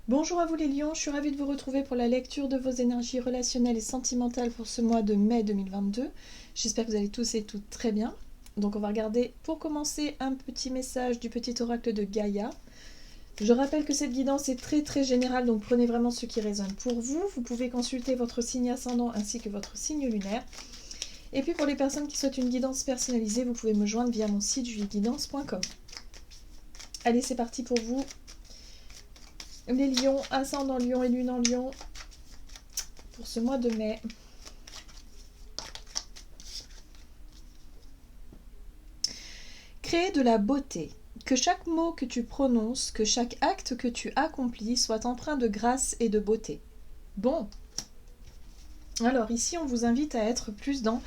Bonjour à vous les lions, je suis ravie de vous retrouver pour la lecture de vos énergies relationnelles et sentimentales pour ce mois de mai 2022. J'espère que vous allez tous et toutes très bien. Donc on va regarder pour commencer un petit message du petit oracle de Gaïa. Je rappelle que cette guidance est très générale, donc prenez vraiment ce qui résonne pour vous. Vous pouvez consulter votre signe ascendant ainsi que votre signe lunaire. Et puis pour les personnes qui souhaitent une guidance personnalisée, vous pouvez me joindre via mon site julieguidance.com. Allez, c'est parti pour vous. Les lions, ascendant lion et lune en lion, pour ce mois de mai. Créer de la beauté. Que chaque mot que tu prononces, que chaque acte que tu accomplis soit empreint de grâce et de beauté. Bon. Alors ici, on vous invite à être plus dans...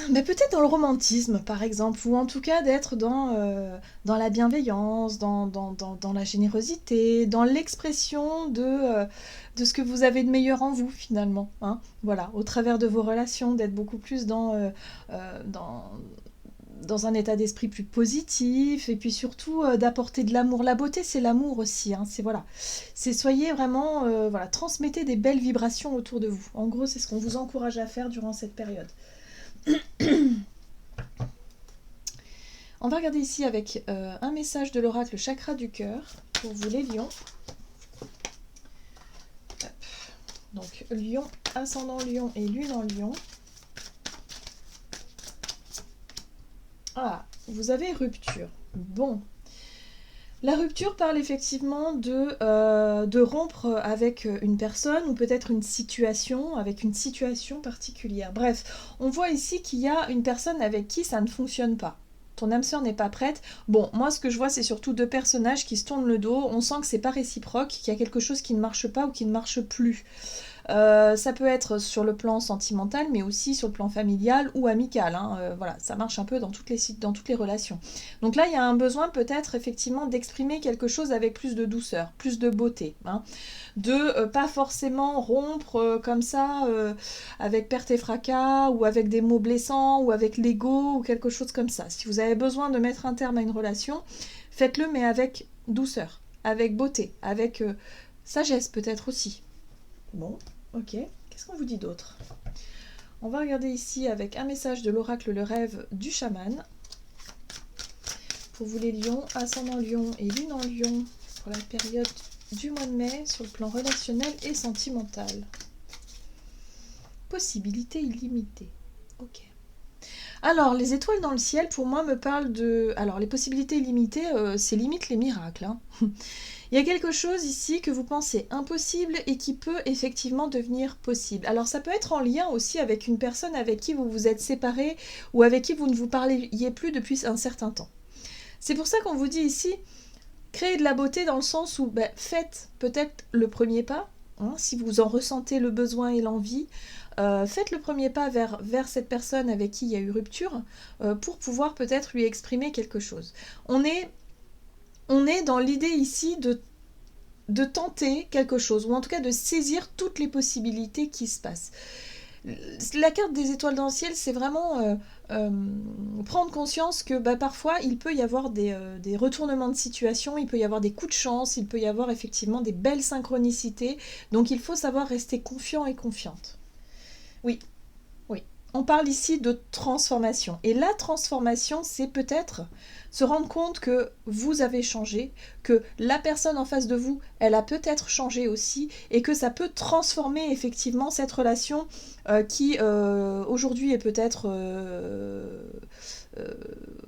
Mais peut-être dans le romantisme, par exemple, ou en tout cas d'être dans la bienveillance, dans la générosité, dans l'expression de ce que vous avez de meilleur en vous, finalement. Hein, voilà, au travers de vos relations, d'être beaucoup plus dans un état d'esprit plus positif, et puis surtout d'apporter de l'amour. La beauté, c'est l'amour aussi. Hein, c'est soyez vraiment, voilà, transmettez des belles vibrations autour de vous. En gros, c'est ce qu'on vous encourage à faire durant cette période. On va regarder ici avec un message de l'oracle chakra du cœur pour vous les lions. Hop. Donc lion, ascendant lion et lune en lion. Ah, vous avez rupture. Bon. La rupture parle effectivement de rompre avec une personne ou peut-être une situation, avec une situation particulière. Bref, on voit ici qu'il y a une personne avec qui ça ne fonctionne pas. Ton âme sœur n'est pas prête. Bon, moi ce que je vois c'est surtout deux personnages qui se tournent le dos. On sent que c'est pas réciproque, qu'il y a quelque chose qui ne marche pas ou qui ne marche plus. Ça peut être sur le plan sentimental, mais aussi sur le plan familial ou amical. Hein. Voilà, ça marche un peu dans toutes les relations. Donc là, il y a un besoin peut-être effectivement d'exprimer quelque chose avec plus de douceur, plus de beauté. Hein. De pas forcément rompre comme ça avec perte et fracas ou avec des mots blessants ou avec l'ego ou quelque chose comme ça. Si vous avez besoin de mettre un terme à une relation, faites-le mais avec douceur, avec beauté, avec sagesse peut-être aussi. Bon, ok. Qu'est-ce qu'on vous dit d'autre? On va regarder ici avec un message de l'oracle Le Rêve du chaman. Pour vous les lions, ascendant lion et lune en lion, pour la période du mois de mai, sur le plan relationnel et sentimental. Possibilité illimitée. Ok. Alors, les étoiles dans le ciel, pour moi, me parlent de... Alors, les possibilités illimitées, c'est limite les miracles. Hein. Il y a quelque chose ici que vous pensez impossible et qui peut effectivement devenir possible. Alors ça peut être en lien aussi avec une personne avec qui vous vous êtes séparés ou avec qui vous ne vous parliez plus depuis un certain temps. C'est pour ça qu'on vous dit ici, créez de la beauté dans le sens où faites peut-être le premier pas, hein, si vous en ressentez le besoin et l'envie, faites le premier pas vers cette personne avec qui il y a eu rupture pour pouvoir peut-être lui exprimer quelque chose. On est dans l'idée ici de tenter quelque chose, ou en tout cas de saisir toutes les possibilités qui se passent. La carte des étoiles dans le ciel, c'est vraiment prendre conscience que parfois il peut y avoir des retournements de situation, il peut y avoir des coups de chance, il peut y avoir effectivement des belles synchronicités, donc il faut savoir rester confiant et confiante. Oui, oui. On parle ici de transformation. Et la transformation, c'est peut-être se rendre compte que vous avez changé, que la personne en face de vous, elle a peut-être changé aussi, et que ça peut transformer effectivement cette relation qui aujourd'hui est peut-être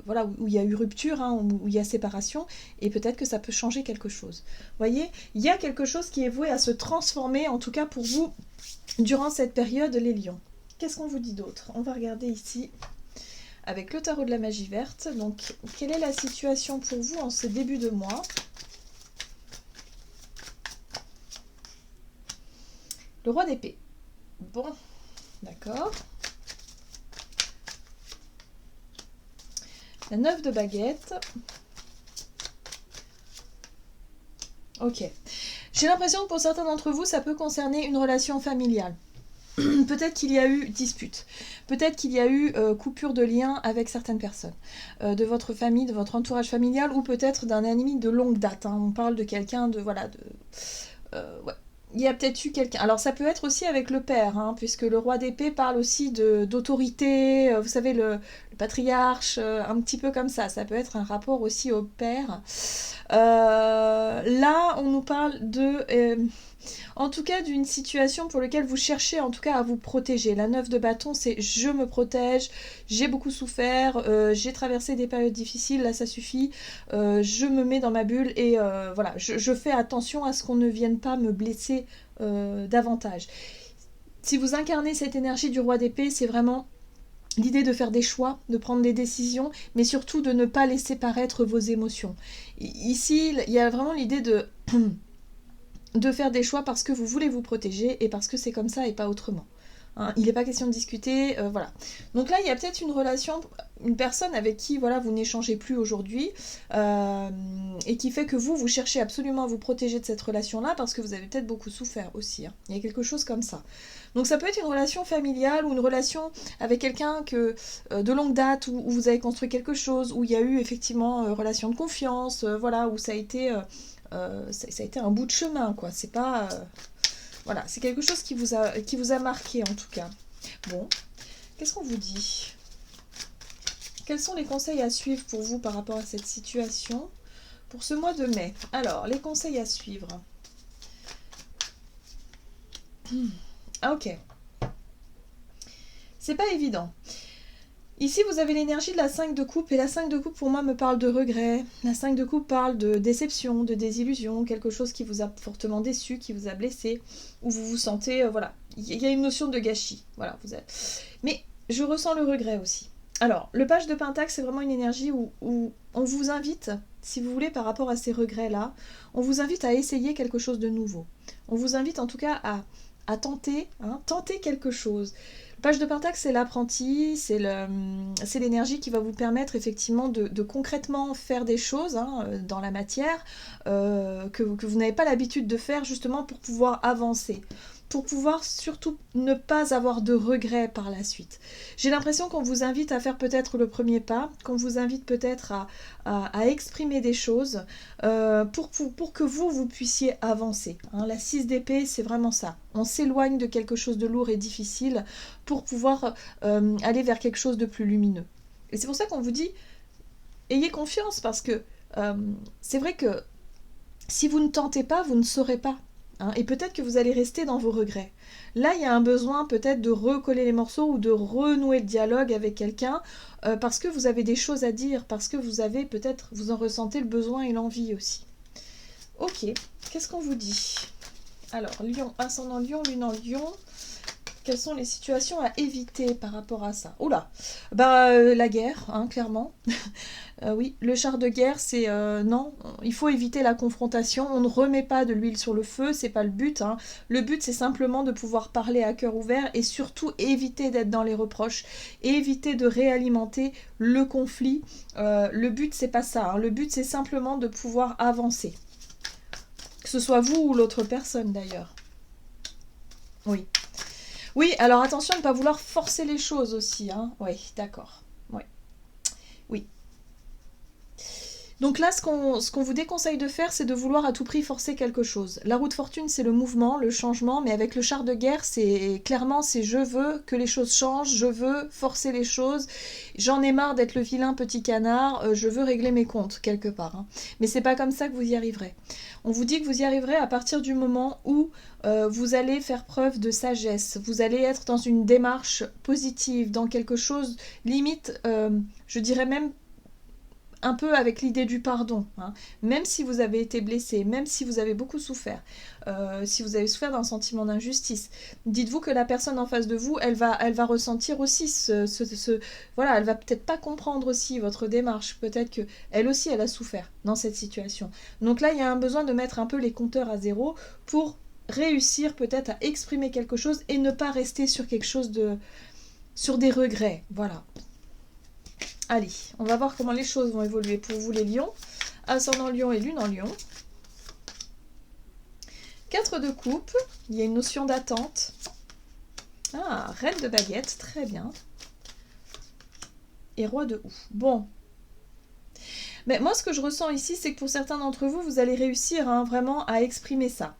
voilà, où il y a eu rupture, hein, où il y a séparation, et peut-être que ça peut changer quelque chose. Vous voyez, il y a quelque chose qui est voué à se transformer, en tout cas pour vous, durant cette période, les lions. Qu'est-ce qu'on vous dit d'autre? On va regarder ici avec le tarot de la magie verte. Donc, quelle est la situation pour vous en ce début de mois? Le roi d'épée. Bon, d'accord. La 9 de baguette. Ok. J'ai l'impression que pour certains d'entre vous, ça peut concerner une relation familiale. Peut-être qu'il y a eu dispute, peut-être qu'il y a eu coupure de lien avec certaines personnes, de votre famille, de votre entourage familial, ou peut-être d'un ami de longue date. Hein. On parle de quelqu'un de, voilà, Ouais. Il y a peut-être eu quelqu'un. Alors ça peut être aussi avec le père, hein, puisque le roi d'épée parle aussi d'autorité, vous savez, le patriarche, un petit peu comme ça. Ça peut être un rapport aussi au père. Là, on nous parle en tout cas d'une situation pour laquelle vous cherchez en tout cas à vous protéger. La 9 de bâton, c'est je me protège, j'ai beaucoup souffert, j'ai traversé des périodes difficiles, là ça suffit, je me mets dans ma bulle et voilà, je fais attention à ce qu'on ne vienne pas me blesser davantage. Si vous incarnez cette énergie du roi d'épée, c'est vraiment l'idée de faire des choix, de prendre des décisions, mais surtout de ne pas laisser paraître vos émotions. Ici, il y a vraiment l'idée de faire des choix parce que vous voulez vous protéger et parce que c'est comme ça et pas autrement. Hein, il n'est pas question de discuter, voilà. Donc là, il y a peut-être une relation, une personne avec qui voilà, vous n'échangez plus aujourd'hui et qui fait que vous cherchez absolument à vous protéger de cette relation-là parce que vous avez peut-être beaucoup souffert aussi. Hein. Il y a quelque chose comme ça. Donc ça peut être une relation familiale ou une relation avec quelqu'un de longue date où vous avez construit quelque chose, où il y a eu effectivement relation de confiance, voilà, où ça a été un bout de chemin, quoi. C'est pas... voilà, c'est quelque chose qui vous a marqué, en tout cas. Bon, qu'est-ce qu'on vous dit? Quels sont les conseils à suivre pour vous par rapport à cette situation pour ce mois de mai? Alors, les conseils à suivre. Ah, ok. C'est pas évident. Ici, vous avez l'énergie de la 5 de coupe, et la 5 de coupe, pour moi, me parle de regret. La 5 de coupe parle de déception, de désillusion, quelque chose qui vous a fortement déçu, qui vous a blessé, où vous vous sentez, voilà, il y a une notion de gâchis, voilà. Mais je ressens le regret aussi. Alors, le page de Pentacle, c'est vraiment une énergie où on vous invite, si vous voulez, par rapport à ces regrets-là, on vous invite à essayer quelque chose de nouveau. On vous invite en tout cas à tenter, hein, tenter quelque chose. Page de Pentacle, c'est l'apprenti, c'est l'énergie qui va vous permettre effectivement de concrètement faire des choses hein, dans la matière que vous n'avez pas l'habitude de faire justement pour pouvoir avancer, pour pouvoir surtout ne pas avoir de regrets par la suite. J'ai l'impression qu'on vous invite à faire peut-être le premier pas, qu'on vous invite peut-être à exprimer des choses pour que vous puissiez avancer. Hein. La 6 d'épée, c'est vraiment ça. On s'éloigne de quelque chose de lourd et difficile pour pouvoir aller vers quelque chose de plus lumineux. Et c'est pour ça qu'on vous dit, ayez confiance parce que c'est vrai que si vous ne tentez pas, vous ne saurez pas. Hein, et peut-être que vous allez rester dans vos regrets. Là, il y a un besoin peut-être de recoller les morceaux ou de renouer le dialogue avec quelqu'un parce que vous avez des choses à dire, parce que vous avez peut-être, vous en ressentez le besoin et l'envie aussi. Ok, qu'est-ce qu'on vous dit? Alors, Lion, ascendant Lion, lune en Lion. Quelles sont les situations à éviter par rapport à ça? Oula, la guerre, hein, clairement. Oui, le char de guerre, c'est non, il faut éviter la confrontation. On ne remet pas de l'huile sur le feu, c'est pas le but. Hein. Le but, c'est simplement de pouvoir parler à cœur ouvert et surtout éviter d'être dans les reproches, éviter de réalimenter le conflit. Le but, c'est pas ça. Hein. Le but, c'est simplement de pouvoir avancer, que ce soit vous ou l'autre personne d'ailleurs. Oui. Oui, alors attention de ne pas vouloir forcer les choses aussi. Hein. Oui, d'accord. Oui. Oui. Donc là, ce qu'on vous déconseille de faire, c'est de vouloir à tout prix forcer quelque chose. La roue de fortune, c'est le mouvement, le changement, mais avec le char de guerre, c'est je veux que les choses changent, je veux forcer les choses, j'en ai marre d'être le vilain petit canard, je veux régler mes comptes quelque part. Hein. Mais c'est pas comme ça que vous y arriverez. On vous dit que vous y arriverez à partir du moment où vous allez faire preuve de sagesse, vous allez être dans une démarche positive, dans quelque chose, limite, je dirais même un peu avec l'idée du pardon, hein. Même si vous avez été blessé, même si vous avez beaucoup souffert, si vous avez souffert d'un sentiment d'injustice, dites-vous que la personne en face de vous, elle va ressentir aussi voilà, elle va peut-être pas comprendre aussi votre démarche, peut-être que elle aussi, elle a souffert dans cette situation. Donc là, il y a un besoin de mettre un peu les compteurs à zéro pour réussir peut-être à exprimer quelque chose et ne pas rester sur quelque chose sur des regrets, voilà. Allez, on va voir comment les choses vont évoluer pour vous les lions. Ascendant Lion et lune en Lion. 4 de coupe, il y a une notion d'attente. Ah, reine de baguette, très bien. Et roi de houx. Bon. Mais moi, ce que je ressens ici, c'est que pour certains d'entre vous, vous allez réussir hein, vraiment à exprimer ça.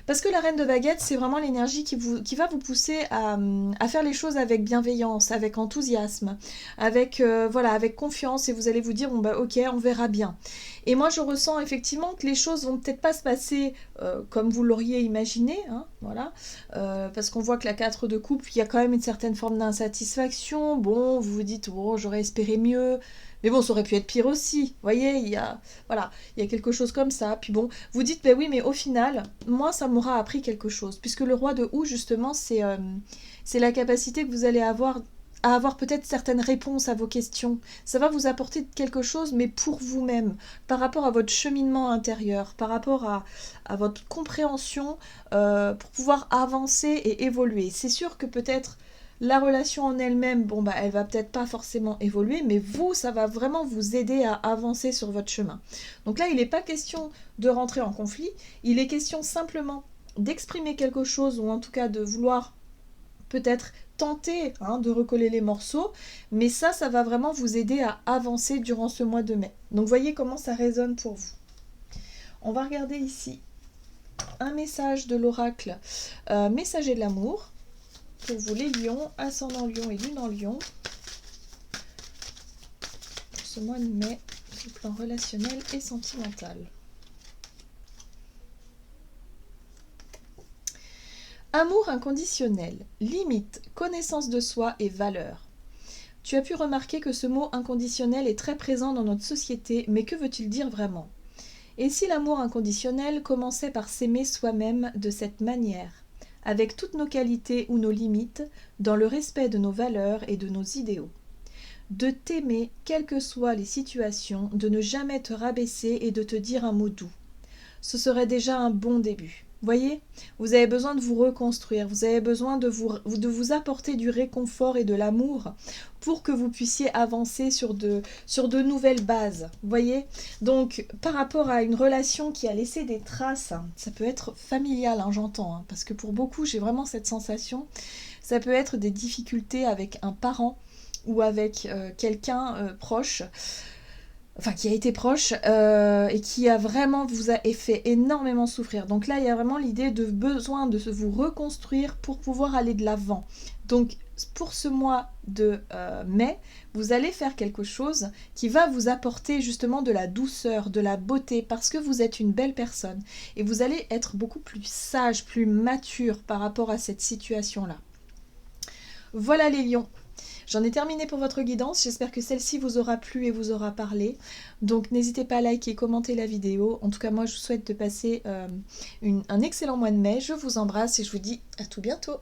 Parce que la reine de baguettes, c'est vraiment l'énergie qui va vous pousser à faire les choses avec bienveillance, avec enthousiasme, avec, voilà, avec confiance, et vous allez vous dire, bon bah ok, on verra bien. Et moi je ressens effectivement que les choses vont peut-être pas se passer comme vous l'auriez imaginé, hein, voilà, parce qu'on voit que la 4 de coupe, il y a quand même une certaine forme d'insatisfaction, bon, vous vous dites, oh, j'aurais espéré mieux, mais bon, ça aurait pu être pire aussi, vous voyez, voilà, il y a quelque chose comme ça, puis bon, vous dites, ben oui, mais au final, moi, ça m'aura appris quelque chose, puisque le roi de houx, justement, c'est la capacité que vous allez avoir à avoir peut-être certaines réponses à vos questions. Ça va vous apporter quelque chose, mais pour vous-même, par rapport à votre cheminement intérieur, par rapport à votre compréhension, pour pouvoir avancer et évoluer. C'est sûr que peut-être la relation en elle-même, bon bah elle va peut-être pas forcément évoluer, mais vous, ça va vraiment vous aider à avancer sur votre chemin. Donc là, il n'est pas question de rentrer en conflit, il est question simplement d'exprimer quelque chose, ou en tout cas de vouloir peut-être tenter hein, de recoller les morceaux, mais ça va vraiment vous aider à avancer durant ce mois de mai. Donc voyez comment ça résonne pour vous. On va regarder ici un message de l'oracle Messager de l'amour pour vous les lions, ascendant lion et lune en lion, pour ce mois de mai, sur le plan relationnel et sentimental. Amour inconditionnel, limite, connaissance de soi et valeur. Tu as pu remarquer que ce mot inconditionnel est très présent dans notre société, mais que veut-il dire vraiment? Et si l'amour inconditionnel commençait par s'aimer soi-même de cette manière, avec toutes nos qualités ou nos limites, dans le respect de nos valeurs et de nos idéaux? De t'aimer, quelles que soient les situations, de ne jamais te rabaisser et de te dire un mot doux. Ce serait déjà un bon début. Voyez, vous avez besoin de vous reconstruire, vous avez besoin de vous apporter du réconfort et de l'amour pour que vous puissiez avancer sur de nouvelles bases. Voyez, donc par rapport à une relation qui a laissé des traces, ça peut être familial, hein, j'entends, hein, parce que pour beaucoup j'ai vraiment cette sensation, ça peut être des difficultés avec un parent ou avec quelqu'un proche, enfin qui a été proche et qui a vraiment vous a fait énormément souffrir. Donc là, il y a vraiment l'idée de besoin de vous reconstruire pour pouvoir aller de l'avant. Donc pour ce mois de mai, vous allez faire quelque chose qui va vous apporter justement de la douceur, de la beauté, parce que vous êtes une belle personne et vous allez être beaucoup plus sage, plus mature par rapport à cette situation-là. Voilà les lions. J'en ai terminé pour votre guidance, j'espère que celle-ci vous aura plu et vous aura parlé. Donc n'hésitez pas à liker et commenter la vidéo. En tout cas, moi je vous souhaite de passer un excellent mois de mai. Je vous embrasse et je vous dis à tout bientôt.